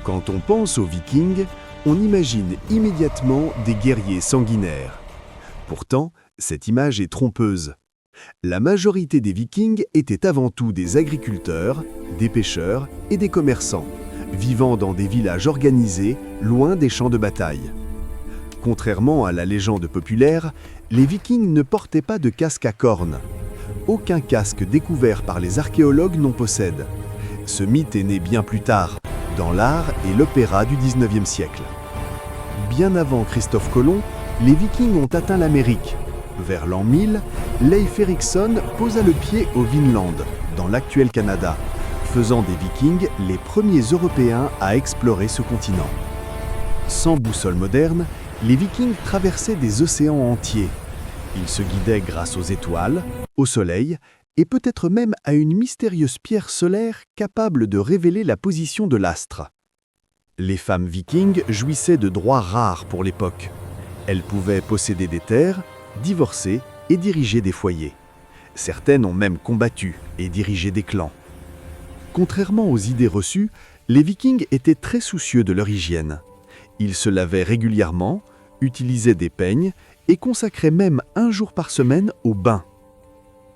Quand on pense aux Vikings, on imagine immédiatement des guerriers sanguinaires. Pourtant, cette image est trompeuse. La majorité des Vikings étaient avant tout des agriculteurs, des pêcheurs et des commerçants, vivant dans des villages organisés, loin des champs de bataille. Contrairement à la légende populaire, les Vikings ne portaient pas de casque à cornes. Aucun casque découvert par les archéologues n'en possède. Ce mythe est né bien plus tard, dans l'art et l'opéra du XIXe siècle. Bien avant Christophe Colomb, les Vikings ont atteint l'Amérique. Vers l'an 1000, Leif Erikson posa le pied au Vinland, dans l'actuel Canada, faisant des Vikings les premiers Européens à explorer ce continent. Sans boussole moderne, les Vikings traversaient des océans entiers. Ils se guidaient grâce aux étoiles, au soleil et peut-être même à une mystérieuse pierre solaire capable de révéler la position de l'astre. Les femmes vikings jouissaient de droits rares pour l'époque. Elles pouvaient posséder des terres, divorcer et diriger des foyers. Certaines ont même combattu et dirigé des clans. Contrairement aux idées reçues, les Vikings étaient très soucieux de leur hygiène. Ils se lavaient régulièrement, utilisaient des peignes et consacraient même un jour par semaine au bain.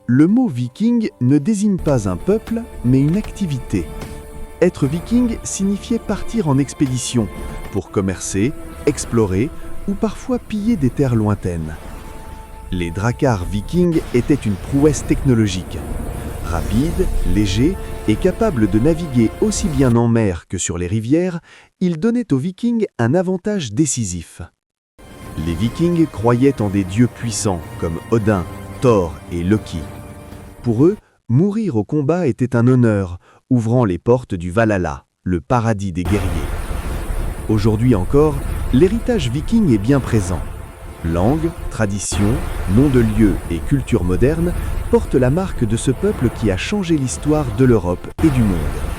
Le mot viking ne désigne pas un peuple, mais une activité. Être viking signifiait partir en expédition pour commercer, explorer ou parfois piller des terres lointaines. Les dracars vikings étaient une prouesse technologique. Rapides, légers et capables de naviguer aussi bien en mer que sur les rivières, ils donnaient aux vikings un avantage décisif. Les vikings croyaient en des dieux puissants comme Odin, Thor et Loki. Pour eux, mourir au combat était un honneur, ouvrant les portes du Valhalla, le paradis des guerriers. Aujourd'hui encore, l'héritage viking est bien présent. Langue, tradition, noms de lieux et culture moderne portent la marque de ce peuple qui a changé l'histoire de l'Europe et du monde.